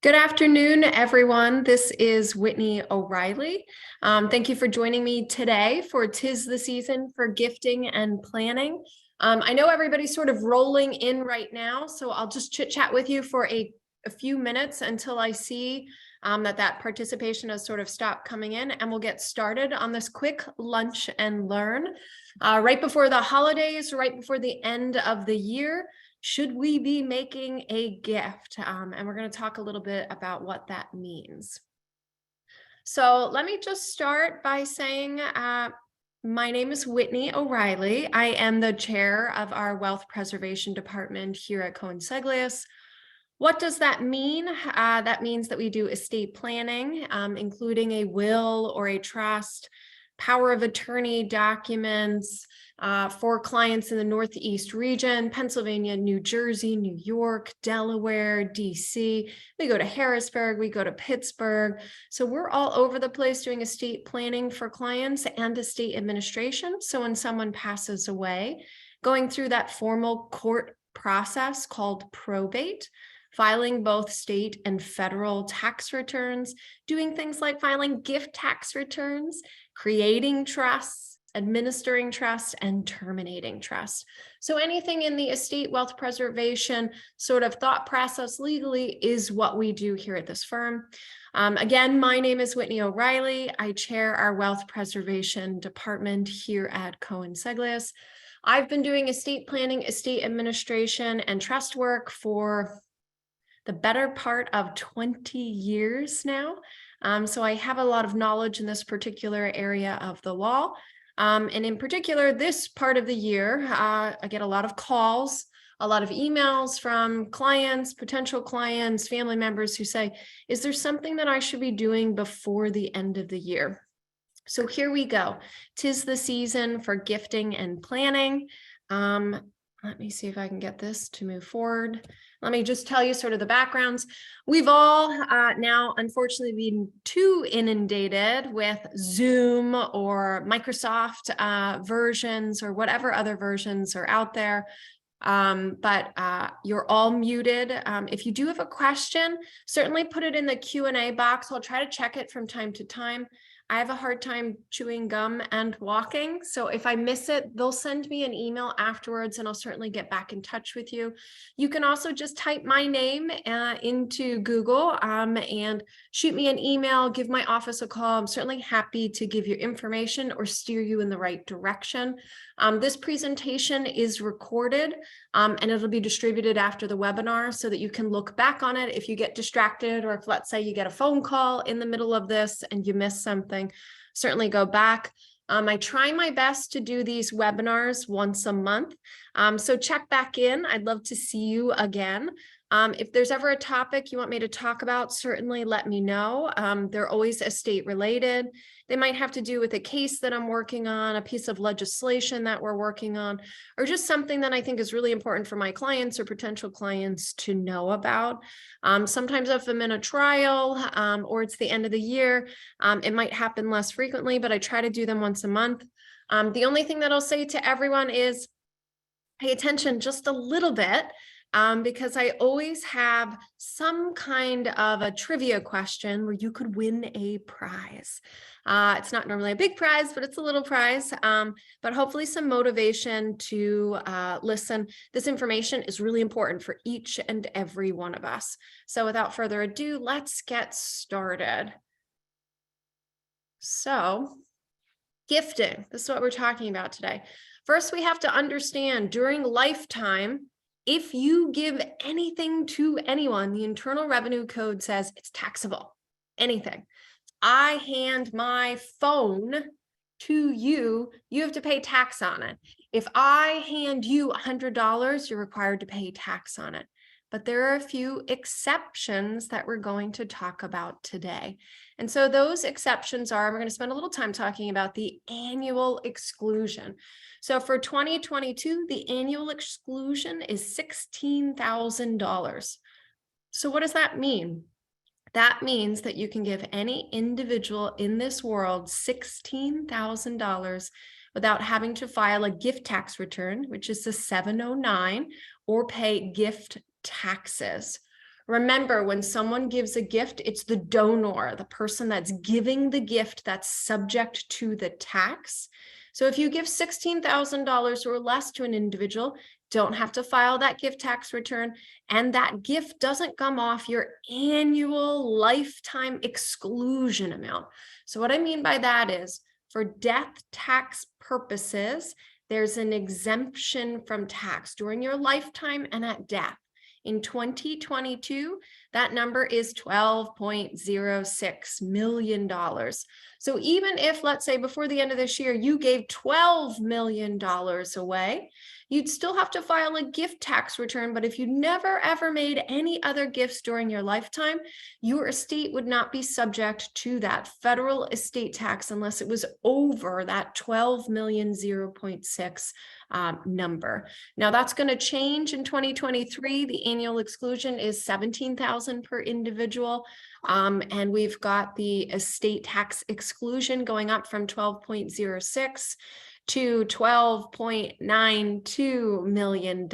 Good afternoon, everyone. This is Whitney O'Reilly. Thank you for joining me today for Tis the Season for Gifting and Planning. I know everybody's sort of rolling in right now, so I'll just chit chat with you for a few minutes until I see that participation has sort of stopped coming in, and we'll get started on this quick lunch and learn. Right before the holidays, right before the end of the year, should we be making a gift? And we're going to talk a little bit about what that means. So let me just start by saying my name is Whitney O'Reilly. I am the chair of our Wealth Preservation Department here at Cohen-Seglius. What does that mean? That means that we do estate planning, including a will or a trust, power of attorney documents, for clients in the Northeast region, Pennsylvania, New Jersey, New York, Delaware, DC. We go to Harrisburg, we go to Pittsburgh. So we're all over the place doing estate planning for clients and estate administration. So when someone passes away, going through that formal court process called probate, filing both state and federal tax returns, doing things like filing gift tax returns, creating trusts, administering trust, and terminating trust. So anything in the estate wealth preservation sort of thought process legally is what we do here at this firm. Again, my name is Whitney O'Reilly. I chair our wealth preservation department here at Cohen-Seglius. I've been doing estate planning, estate administration, and trust work for the better part of 20 years now. So I have a lot of knowledge in this particular area of the law. And in particular, this part of the year, I get a lot of calls, a lot of emails from clients, potential clients, family members who say, is there something that I should be doing before the end of the year? So here we go. 'Tis the season for gifting and planning. Let me see if I can get this to move forward. Let me just tell you sort of the backgrounds. We've all now, unfortunately, been too inundated with Zoom or Microsoft versions or whatever other versions are out there. But you're all muted. If you do have a question, certainly put it in the Q&A box. I'll try to check it from time to time. I have a hard time chewing gum and walking. So if I miss it, they'll send me an email afterwards and I'll certainly get back in touch with you. You can also just type my name into Google and shoot me an email, give my office a call. I'm certainly happy to give you information or steer you in the right direction. This presentation is recorded and it'll be distributed after the webinar so that you can look back on it if you get distracted, or if, let's say, you get a phone call in the middle of this and you miss something, certainly go back. I try my best to do these webinars once a month. So check back in. I'd love to see you again. If there's ever a topic you want me to talk about, certainly let me know. They're always estate related. They might have to do with a case that I'm working on, a piece of legislation that we're working on, or just something that I think is really important for my clients or potential clients to know about. Sometimes if I'm in a trial or it's the end of the year, it might happen less frequently, but I try to do them once a month. The only thing that I'll say to everyone is pay attention just a little bit. Because I always have some kind of a trivia question where you could win a prize. It's not normally a big prize, but it's a little prize, but hopefully some motivation to listen. This information is really important for each and every one of us. So without further ado, let's get started. So, gifting, this is what we're talking about today. First, we have to understand during lifetime, if you give anything to anyone, the Internal Revenue Code says it's taxable. Anything. I hand my phone to you, you have to pay tax on it. If I hand you $100, you're required to pay tax on it. But there are a few exceptions that we're going to talk about today. And so those exceptions are, we're going to spend a little time talking about the annual exclusion. So for 2022, the annual exclusion is $16,000. So what does that mean? That means that you can give any individual in this world $16,000 without having to file a gift tax return, which is the 709, or pay gift taxes. Remember, when someone gives a gift, it's the donor, the person that's giving the gift, that's subject to the tax. So if you give $16,000 or less to an individual, don't have to file that gift tax return, and that gift doesn't come off your annual lifetime exclusion amount. So what I mean by that is, for death tax purposes, there's an exemption from tax during your lifetime and at death. In 2022, that number is $12.06 million. So even if, let's say, before the end of this year, you gave $12 million away, you'd still have to file a gift tax return. But if you never, ever made any other gifts during your lifetime, your estate would not be subject to that federal estate tax unless it was over that 12,000,000.6 number. Now that's going to change in 2023. The annual exclusion is $17,000 per individual. And we've got the estate tax exclusion going up from 12.06 to $12.92 million,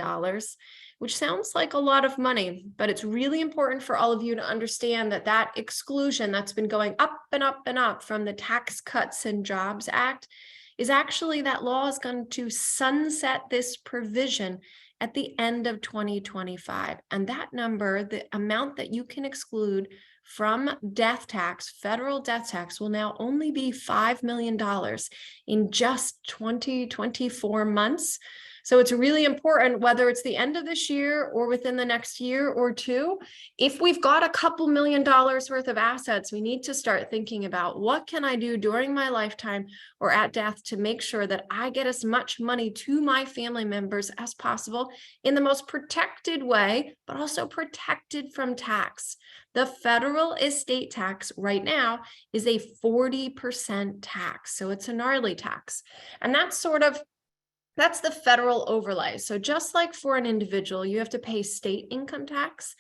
which sounds like a lot of money, but it's really important for all of you to understand that that exclusion that's been going up and up and up from the Tax Cuts and Jobs Act is actually, that law is going to sunset this provision at the end of 2025. And that number, the amount that you can exclude from death tax, federal death tax, will now only be $5 million in just 24 months. So it's really important, whether it's the end of this year or within the next year or two, if we've got a couple $1 million worth of assets, we need to start thinking about, what can I do during my lifetime or at death to make sure that I get as much money to my family members as possible in the most protected way, but also protected from tax. The federal estate tax right now is a 40% tax. So it's a gnarly tax. And that's the federal overlay. So just like for an individual, you have to pay state income tax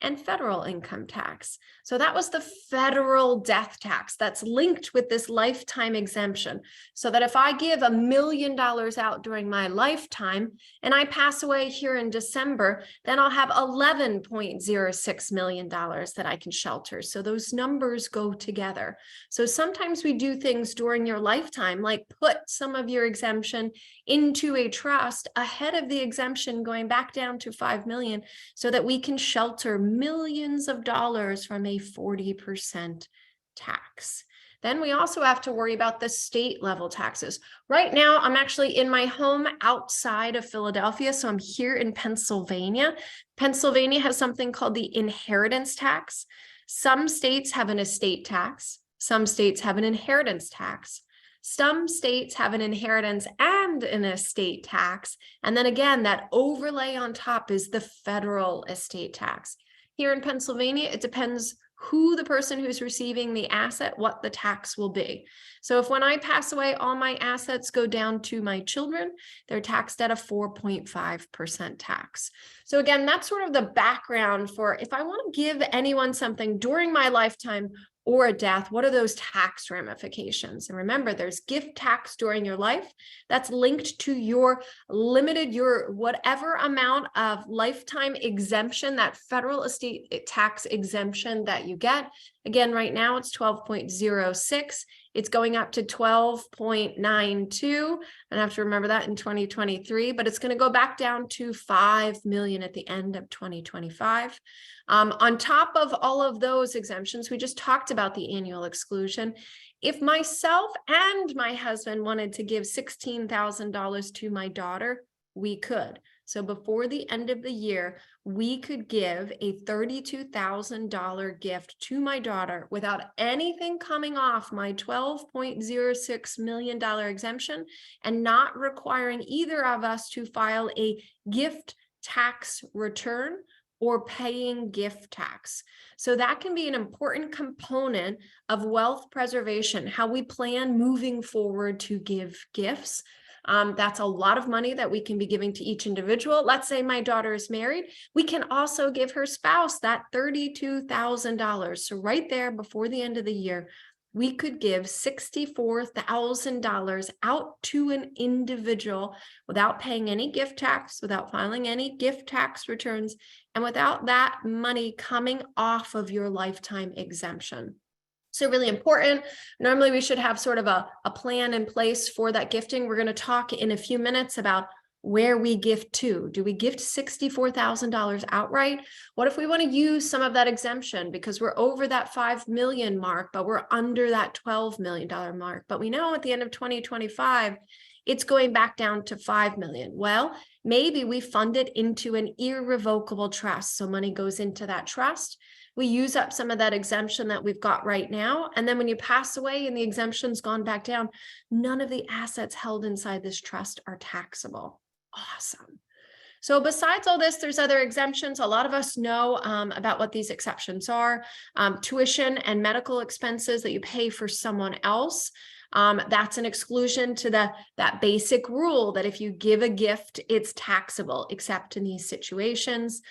and federal income tax. So that was the federal death tax that's linked with this lifetime exemption. So that if I give $1 million out during my lifetime and I pass away here in December, then I'll have $11.06 million that I can shelter. So those numbers go together. So sometimes we do things during your lifetime, like put some of your exemption into a trust ahead of the exemption going back down to 5 million, so that we can shelter millions of dollars from a 40% tax. Then we also have to worry about the state level taxes. Right now, I'm actually in my home outside of Philadelphia, so I'm here in Pennsylvania. Pennsylvania has something called the inheritance tax. Some states have an estate tax. Some states have an inheritance tax. Some states have an inheritance and an estate tax. And then again, that overlay on top is the federal estate tax. Here in Pennsylvania, it depends who the person who's receiving the asset, what the tax will be. So if when I pass away, all my assets go down to my children, they're taxed at a 4.5% tax. So again, that's sort of the background for, if I want to give anyone something during my lifetime or a death, what are those tax ramifications? And remember, there's gift tax during your life that's linked to your whatever amount of lifetime exemption, that federal estate tax exemption that you get. Again, right now it's 12.06. It's going up to 12.92. And I have to remember that in 2023, but it's going to go back down to 5 million at the end of 2025. On top of all of those exemptions, we just talked about the annual exclusion. If myself and my husband wanted to give $16,000 to my daughter, we could. So before the end of the year, we could give a $32,000 gift to my daughter without anything coming off my $12.06 million exemption and not requiring either of us to file a gift tax return or paying gift tax. So that can be an important component of wealth preservation, how we plan moving forward to give gifts. That's a lot of money that we can be giving to each individual. Let's say my daughter is married. We can also give her spouse that $32,000. So right there before the end of the year, we could give $64,000 out to an individual without paying any gift tax, without filing any gift tax returns, and without that money coming off of your lifetime exemption. So really important. Normally we should have sort of a plan in place for that gifting. We're going to talk in a few minutes about where we gift to. Do we gift $64,000 outright? What if we want to use some of that exemption because we're over that 5 million mark, but we're under that $12 million mark? But we know at the end of 2025, it's going back down to 5 million. Well, maybe we fund it into an irrevocable trust. So money goes into that trust. We use up some of that exemption that we've got right now. And then when you pass away and the exemption's gone back down, none of the assets held inside this trust are taxable. Awesome. So besides all this, there's other exemptions. A lot of us know about what these exceptions are. Tuition and medical expenses that you pay for someone else. That's an exclusion to that basic rule that if you give a gift, it's taxable, except in these situations.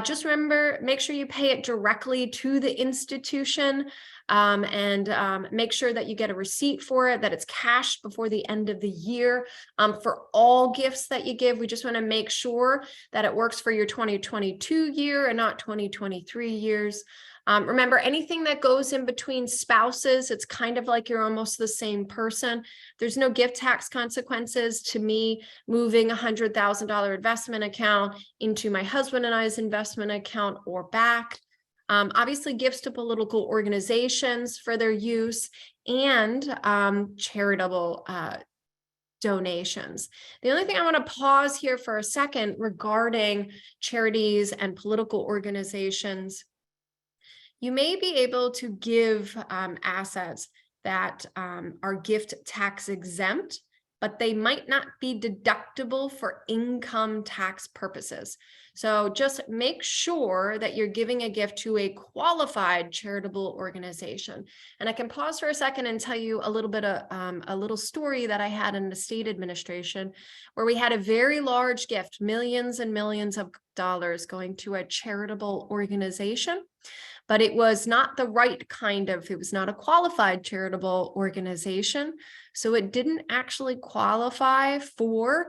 Just remember, make sure you pay it directly to the institution. And make sure that you get a receipt for it, that it's cashed before the end of the year. For all gifts that you give, we just want to make sure that it works for your 2022 year and not 2023 years. Remember, anything that goes in between spouses, it's kind of like you're almost the same person. There's no gift tax consequences to me moving a $100,000 investment account into my husband and I's investment account or back. Obviously, gifts to political organizations for their use and charitable donations. The only thing I want to pause here for a second regarding charities and political organizations, you may be able to give assets that are gift tax exempt, but they might not be deductible for income tax purposes. So just make sure that you're giving a gift to a qualified charitable organization. And I can pause for a second and tell you a little bit of a little story that I had in the state administration where we had a very large gift, millions and millions of dollars going to a charitable organization. But it was not the right kind of, it was not a qualified charitable organization. So it didn't actually qualify for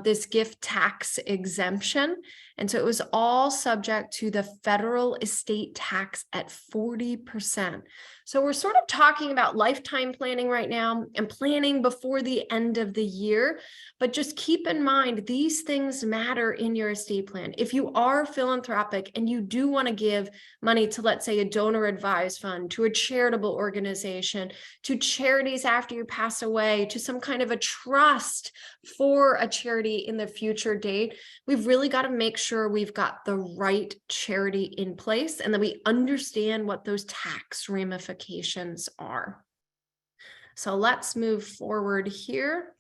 this gift tax exemption. And so it was all subject to the federal estate tax at 40%. So we're sort of talking about lifetime planning right now and planning before the end of the year. But just keep in mind, these things matter in your estate plan. If you are philanthropic and you do want to give money to, let's say, a donor advised fund, to a charitable organization, to charities after you pass away, to some kind of a trust for a charity in the future date, we've really got to make sure we've got the right charity in place and that we understand what those tax ramifications are. So let's move forward here.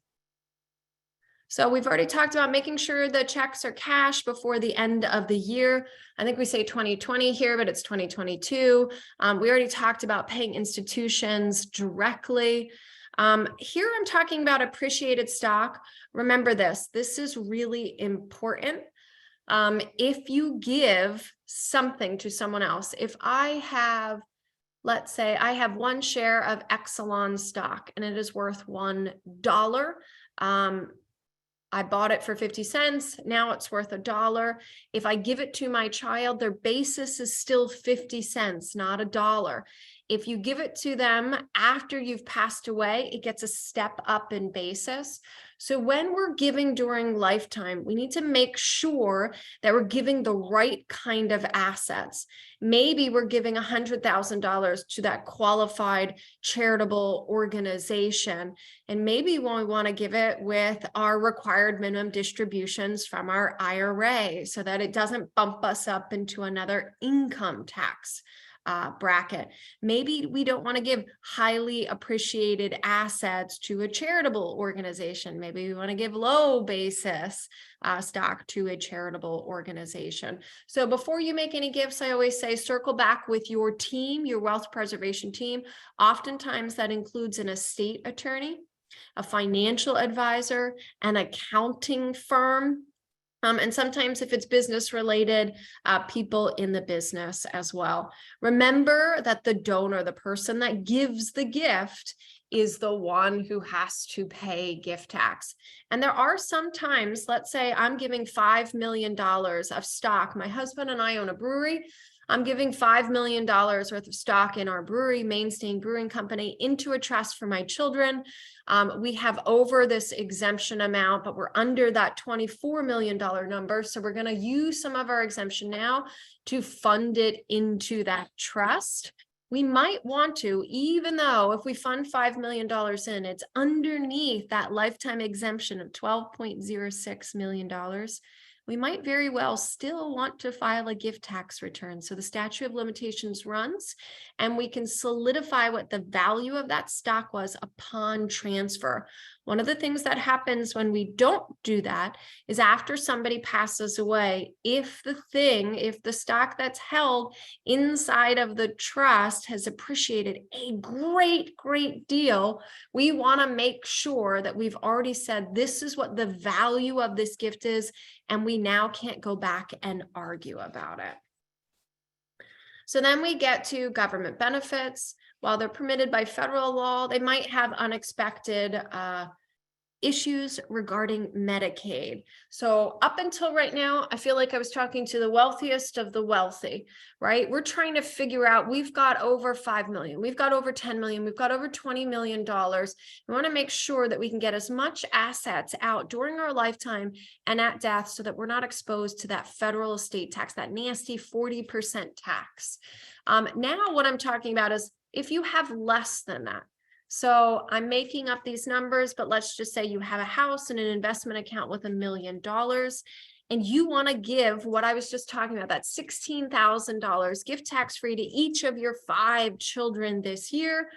So we've already talked about making sure the checks are cashed before the end of the year. I think we say 2020 here, but it's 2022. We already talked about paying institutions directly. Here I'm talking about appreciated stock. Remember this is really important. If you give something to someone else, if I have, let's say I have one share of Exelon stock and it is worth $1. I bought it for 50 cents. Now it's worth $1. If I give it to my child, their basis is still 50 cents, not $1. If you give it to them after you've passed away, it gets a step up in basis. So when we're giving during lifetime, we need to make sure that we're giving the right kind of assets. Maybe we're giving $100,000 to that qualified charitable organization. And maybe we want to give it with our required minimum distributions from our IRA so that it doesn't bump us up into another income tax bracket. Maybe we don't want to give highly appreciated assets to a charitable organization. Maybe we want to give low basis stock to a charitable organization. So before you make any gifts, I always say circle back with your team, your wealth preservation team. Oftentimes that includes an estate attorney, a financial advisor, an accounting firm. And sometimes if it's business related, people in the business as well. Remember that the donor, the person that gives the gift, is the one who has to pay gift tax. And there are some times, let's say I'm giving $5 million of stock. My husband and I own a brewery. I'm giving $5 million worth of stock in our brewery, Mainstay Brewing Company, into a trust for my children. We have over this exemption amount, but we're under that $24 million number. So we're going to use some of our exemption now to fund it into that trust. We might want to, even though if we fund $5 million in, it's underneath that lifetime exemption of $12.06 million. We might very well still want to file a gift tax return. So the statute of limitations runs, and we can solidify what the value of that stock was upon transfer. One of the things that happens when we don't do that is after somebody passes away, if the stock that's held inside of the trust has appreciated a great deal, we want to make sure that we've already said this is what the value of this gift is, and we now can't go back and argue about it. So then we get to government benefits. While they're permitted by federal law, they might have unexpected issues regarding Medicaid. So up until right now, I feel like I was talking to the wealthiest of the wealthy, right? We're trying to figure out, we've got over 5 million, we've got over 10 million, we've got over $20 million. We want to make sure that we can get as much assets out during our lifetime and at death so that we're not exposed to that federal estate tax, that nasty 40% tax. Now what I'm talking about is if you have less than that. So I'm making up these numbers, but let's just say you have a house and an investment account with $1 million, and you want to give what I was just talking about, that $16,000 gift tax free to each of your 5 children this year,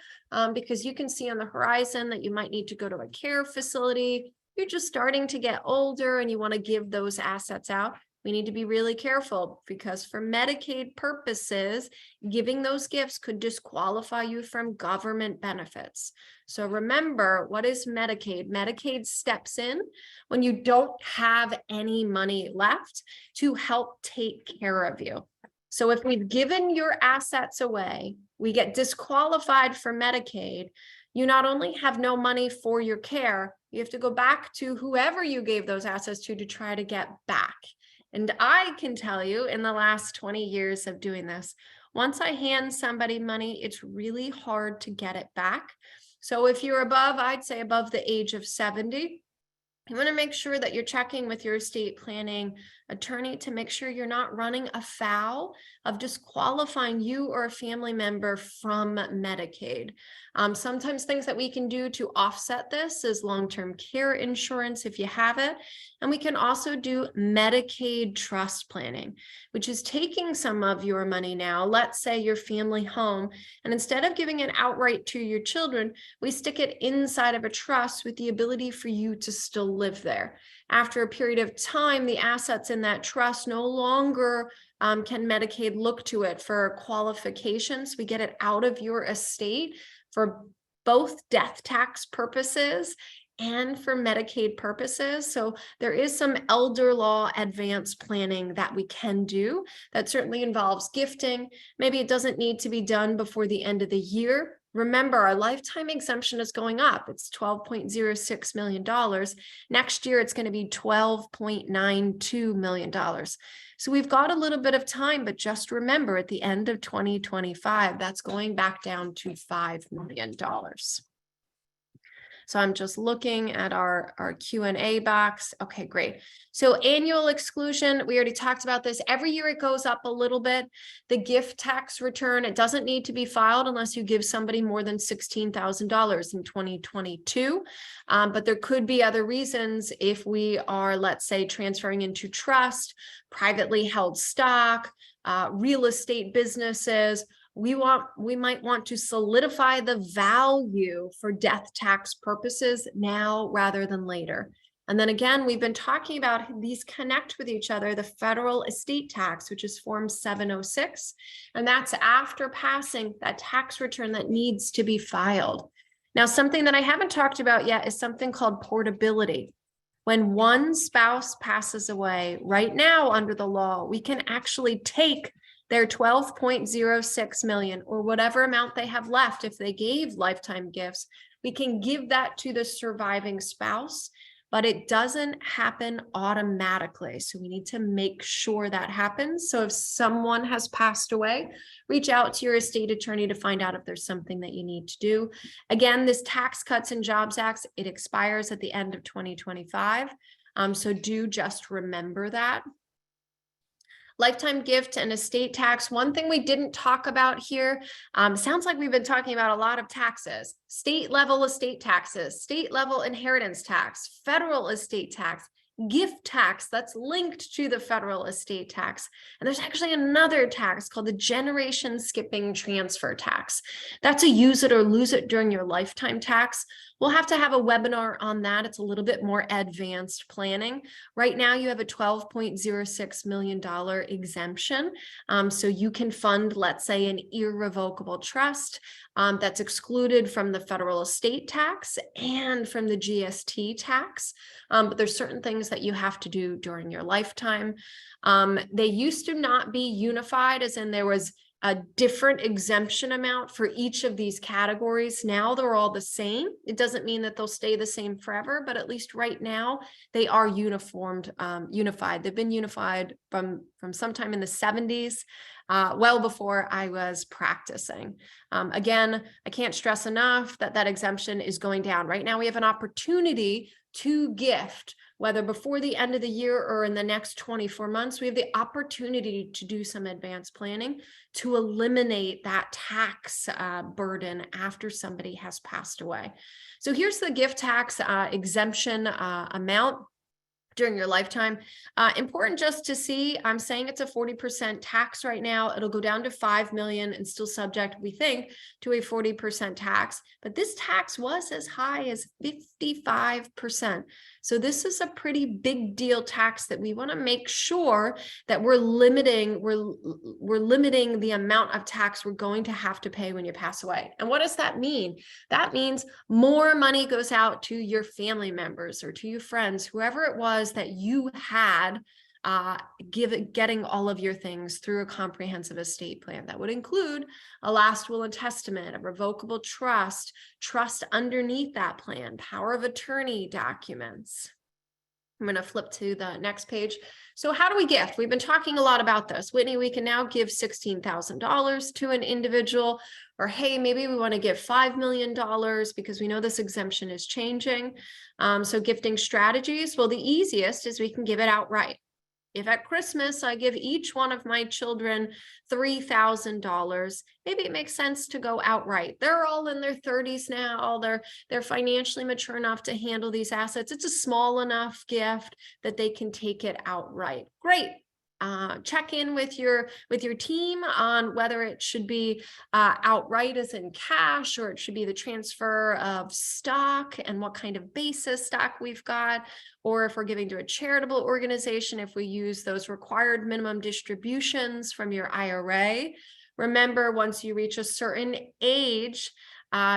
because you can see on the horizon that you might need to go to a care facility. You're just starting to get older and you want to give those assets out. We need to be really careful because for Medicaid purposes, giving those gifts could disqualify you from government benefits. So remember, what is Medicaid? Medicaid steps in when you don't have any money left to help take care of you. So if we've given your assets away, we get disqualified for Medicaid. You not only have no money for your care, you have to go back to whoever you gave those assets to try to get back. And I can tell you in the last 20 years of doing this, once I hand somebody money, it's really hard to get it back. So if you're above, I'd say above the age of 70, you want to make sure that you're checking with your estate planning attorney to make sure you're not running afoul of disqualifying you or a family member from Medicaid. Sometimes things that we can do to offset this is long-term care insurance if you have it. And we can also do Medicaid trust planning, which is taking some of your money now, let's say your family home, and instead of giving it outright to your children, we stick it inside of a trust with the ability for you to still live there. After a period of time, the assets in that trust no longer can Medicaid look to it for qualifications. We get it out of your estate for both death tax purposes and for Medicaid purposes. So there is some elder law advanced planning that we can do that certainly involves gifting. Maybe it doesn't need to be done before the end of the year. Remember, our lifetime exemption is going up. It's $12.06 million. Next year, it's going to be $12.92 million. So we've got a little bit of time, but just remember at the end of 2025, that's going back down to $5 million. So I'm just looking at our Q&A box. Okay, great. So annual exclusion, we already talked about this. Every year it goes up a little bit. The gift tax return, it doesn't need to be filed unless you give somebody more than $16,000 in 2022. But there could be other reasons if we are, let's say, transferring into trust, privately held stock, real estate businesses. We might want to solidify the value for death tax purposes now rather than later. And then again, we've been talking about these connect with each other, the federal estate tax, which is Form 706, and that's after passing that tax return that needs to be filed. Now, something that I haven't talked about yet is something called portability. When one spouse passes away, right now under the law, we can actually take their 12.06 million or whatever amount they have left. If they gave lifetime gifts, we can give that to the surviving spouse, but it doesn't happen automatically. So we need to make sure that happens. So if someone has passed away, reach out to your estate attorney to find out if there's something that you need to do. Again, this Tax Cuts and Jobs Act, it expires at the end of 2025. So do just remember that. Lifetime gift and estate tax. One thing we didn't talk about here, sounds like we've been talking about a lot of taxes: state level estate taxes, state level inheritance tax, federal estate tax, gift tax that's linked to the federal estate tax. And there's actually another tax called the generation skipping transfer tax. That's a use it or lose it during your lifetime tax. We'll have to have a webinar on that. It's a little bit more advanced planning. Right now, you have a $12.06 million exemption. So you can fund, let's say, an irrevocable trust that's excluded from the federal estate tax and from the GST tax. But there's certain things that you have to do during your lifetime. They used to not be unified, as in there was a different exemption amount for each of these categories. Now they're all the same. It doesn't mean that they'll stay the same forever, but at least right now they are unified. They've been unified from sometime in the 70s, well before I was practicing. Again, I can't stress enough that that exemption is going down. Right now we have an opportunity to gift, whether before the end of the year or in the next 24 months, we have the opportunity to do some advanced planning to eliminate that tax burden after somebody has passed away. So here's the gift tax exemption amount during your lifetime. Important just to see, I'm saying it's a 40% tax right now. It'll go down to 5 million and still subject, we think, to a 40% tax. But this tax was as high as 55%. So this is a pretty big deal tax that we want to make sure that we're limiting the amount of tax we're going to have to pay when you pass away. And what does that mean? That means more money goes out to your family members or to your friends, whoever it was that you had getting all of your things through a comprehensive estate plan. That would include a last will and testament, a revocable trust, trust underneath that plan, power of attorney documents. I'm going to flip to the next page. So how do we gift? We've been talking a lot about this. Whitney, we can now give $16,000 to an individual, or hey, maybe we want to give $5 million because we know this exemption is changing. So gifting strategies, well, the easiest is we can give it outright. If at Christmas I give each one of my children $3,000, maybe it makes sense to go outright. They're all in their 30s now. They're financially mature enough to handle these assets. It's a small enough gift that they can take it outright. Great. Check in with your team on whether it should be outright as in cash, or it should be the transfer of stock and what kind of basis stock we've got, or if we're giving to a charitable organization, if we use those required minimum distributions from your IRA. Remember, once you reach a certain age,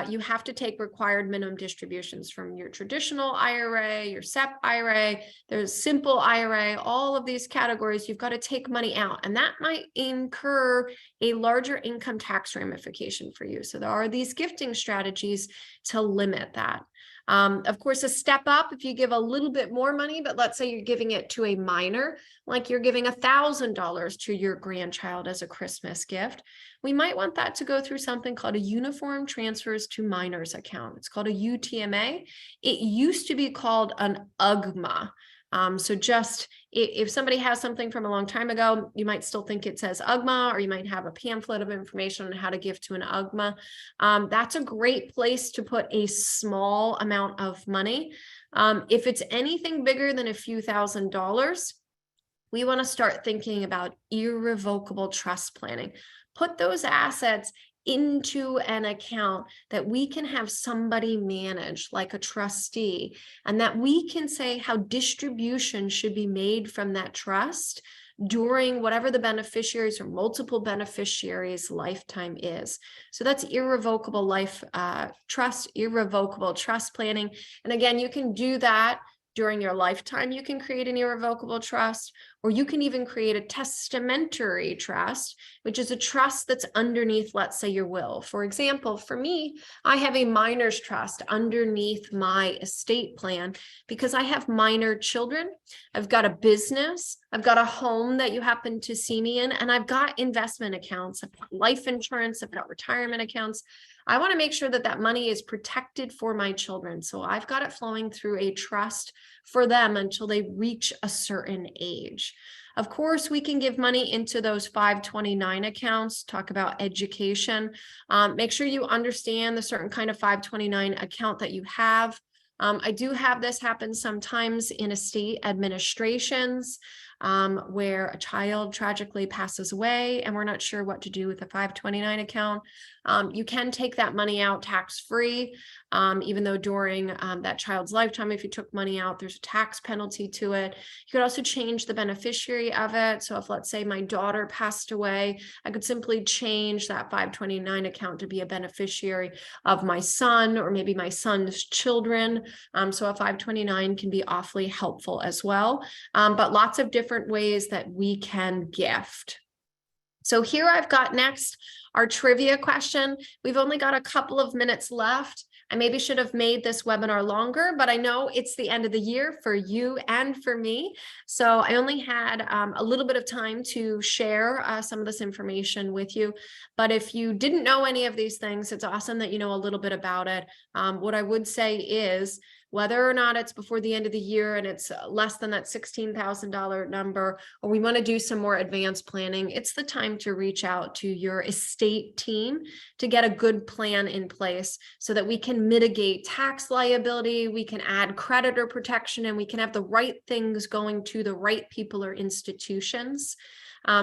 you have to take required minimum distributions from your traditional IRA, your SEP IRA, there's simple IRA, all of these categories, you've got to take money out, and that might incur a larger income tax ramification for you. So there are these gifting strategies to limit that. Of course, a step up if you give a little bit more money, but let's say you're giving it to a minor, like you're giving $1,000 to your grandchild as a Christmas gift. We might want that to go through something called a Uniform Transfers to Minors account. It's called a UTMA. It used to be called an UGMA. So just if somebody has something from a long time ago, you might still think it says UGMA, or you might have a pamphlet of information on how to give to an UGMA. That's a great place to put a small amount of money. If it's anything bigger than a few $1,000s, we want to start thinking about irrevocable trust planning. Put those assets into an account that we can have somebody manage, like a trustee, and that we can say how distribution should be made from that trust during whatever the beneficiaries or multiple beneficiaries' lifetime is. So that's irrevocable irrevocable trust planning. And again, you can do that during your lifetime, you can create an irrevocable trust, or you can even create a testamentary trust, which is a trust that's underneath, let's say, your will. For example, for me, I have a minor's trust underneath my estate plan because I have minor children. I've got a business. I've got a home that you happen to see me in, and I've got investment accounts. I've got life insurance. I've got retirement accounts. I want to make sure that that money is protected for my children. So I've got it flowing through a trust for them until they reach a certain age. Of course, we can give money into those 529 accounts, talk about education. Make sure you understand the certain kind of 529 account that you have. I do have this happen sometimes in estate administrations where a child tragically passes away and we're not sure what to do with the 529 account. You can take that money out tax-free, even though during that child's lifetime, if you took money out, there's a tax penalty to it. You could also change the beneficiary of it. So if, let's say, my daughter passed away, I could simply change that 529 account to be a beneficiary of my son or maybe my son's children. So a 529 can be awfully helpful as well, but lots of different ways that we can gift. So here I've got next our trivia question. We've only got a couple of minutes left. I maybe should have made this webinar longer, but I know it's the end of the year for you and for me. So I only had a little bit of time to share some of this information with you. But if you didn't know any of these things, it's awesome that you know a little bit about it. What I would say is, whether or not it's before the end of the year and it's less than that $16,000 number, or we want to do some more advanced planning, it's the time to reach out to your estate team to get a good plan in place so that we can mitigate tax liability, we can add creditor protection, and we can have the right things going to the right people or institutions.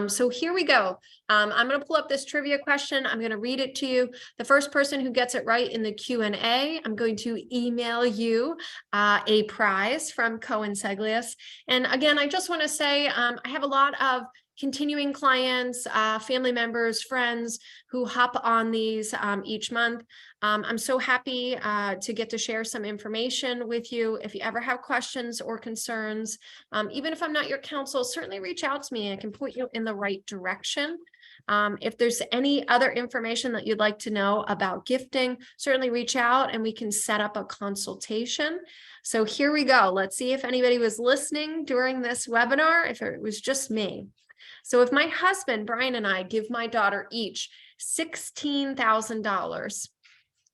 So here we go. I'm going to pull up this trivia question. I'm going to read it to you. The first person who gets it right in the Q&A, I'm going to email you a prize from Cohen Seglius. And again, I just want to say I have a lot of continuing clients, family members, friends who hop on these each month. I'm so happy to get to share some information with you. If you ever have questions or concerns, even if I'm not your counsel, certainly reach out to me. I can point you in the right direction. If there's any other information that you'd like to know about gifting, certainly reach out and we can set up a consultation. So here we go. Let's see if anybody was listening during this webinar, if it was just me. So if my husband, Brian, and I give my daughter each $16,000,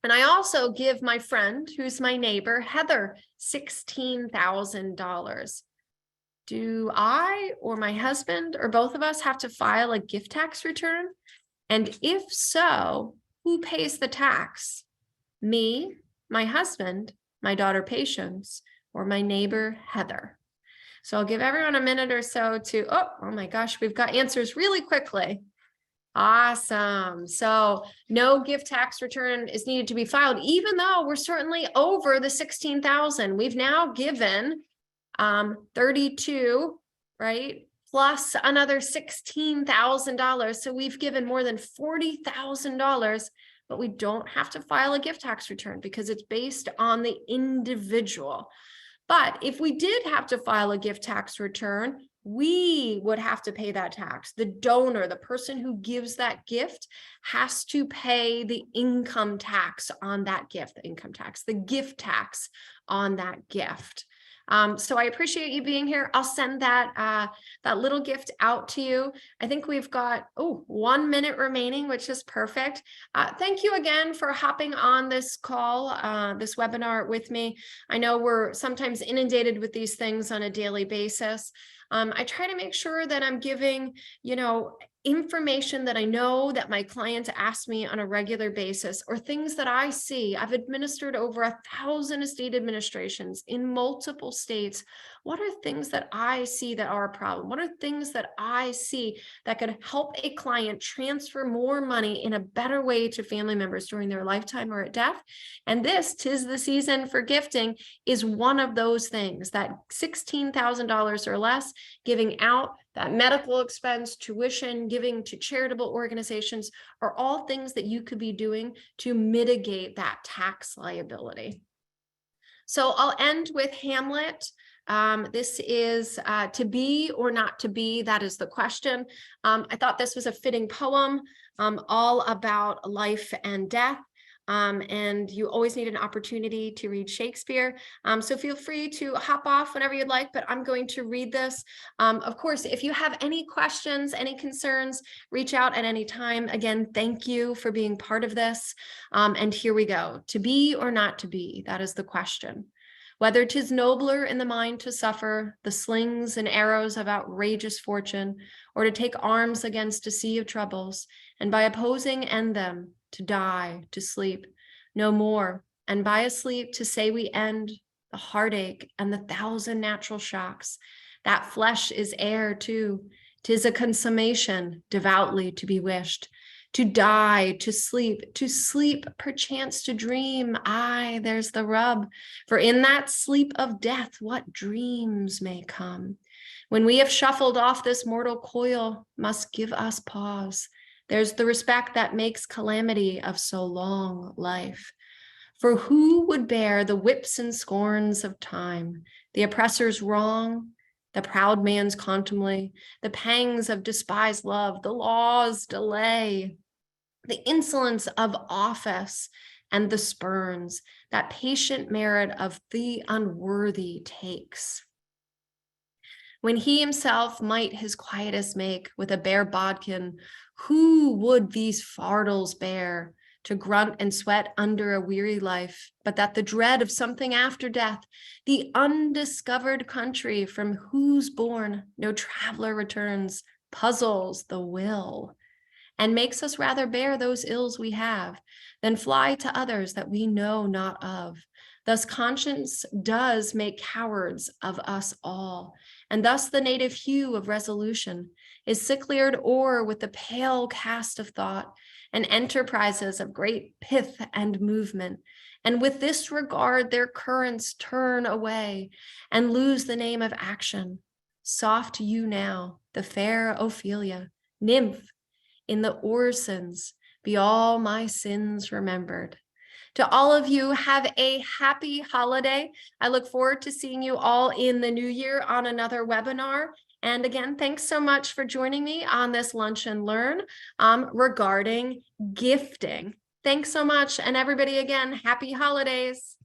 and I also give my friend, who's my neighbor, Heather, $16,000, do I or my husband or both of us have to file a gift tax return? And if so, who pays the tax? Me, my husband, my daughter Patience, or my neighbor Heather? So I'll give everyone a minute or so to, oh my gosh, we've got answers really quickly. Awesome. So no gift tax return is needed to be filed, even though we're certainly over the 16,000. We've now given 32, right? Plus another $16,000. So we've given more than $40,000, but we don't have to file a gift tax return because it's based on the individual. But if we did have to file a gift tax return, we would have to pay that tax. The donor, the person who gives that gift, has to pay the income tax on that gift, the income tax, the gift tax on that gift. So I appreciate you being here. I'll send that little gift out to you. I think we've got 1 minute remaining, which is perfect. Thank you again for hopping on this call, this webinar with me. I know we're sometimes inundated with these things on a daily basis. I try to make sure that I'm giving, information that I know that my clients ask me on a regular basis, or things that I see. I've administered over 1,000 estate administrations in multiple states. What are things that I see that are a problem? What are things that I see that could help a client transfer more money in a better way to family members during their lifetime or at death? And this, 'tis the season for gifting, is one of those things. That $16,000 or less, giving out that medical expense, tuition, giving to charitable organizations, are all things that you could be doing to mitigate that tax liability. So I'll end with Hamlet. This is to be or not to be, that is the question. I thought this was a fitting poem, all about life and death. And you always need an opportunity to read Shakespeare. So feel free to hop off whenever you'd like, but I'm going to read this. Of course, if you have any questions, any concerns, reach out at any time. Again, thank you for being part of this. And here we go. To be or not to be, that is the question. Whether 'tis nobler in the mind to suffer the slings and arrows of outrageous fortune, or to take arms against a sea of troubles, and by opposing end them, to die, to sleep, no more, and by a sleep to say we end the heartache and the thousand natural shocks. That flesh is air too. 'Tis a consummation devoutly to be wished. To die, to sleep, perchance to dream. Aye, there's the rub. For in that sleep of death, what dreams may come. When we have shuffled off this mortal coil, must give us pause. There's the respect that makes calamity of so long life. For who would bear the whips and scorns of time, the oppressor's wrong, the proud man's contumely, the pangs of despised love, the law's delay, the insolence of office, and the spurns that patient merit of the unworthy takes? When he himself might his quietus make with a bare bodkin, who would these fardels bear to grunt and sweat under a weary life, but that the dread of something after death, the undiscovered country from whose bourne no traveler returns, puzzles the will, and makes us rather bear those ills we have than fly to others that we know not of. Thus conscience does make cowards of us all, and thus the native hue of resolution is sicklied o'er with the pale cast of thought, and enterprises of great pith and movement, and with this regard their currents turn away and lose the name of action. Soft you now, the fair Ophelia, nymph, in the orisons, be all my sins remembered. To all of you, have a happy holiday. I look forward to seeing you all in the new year on another webinar. And again, thanks so much for joining me on this Lunch and Learn regarding gifting. Thanks so much. And everybody, again, happy holidays.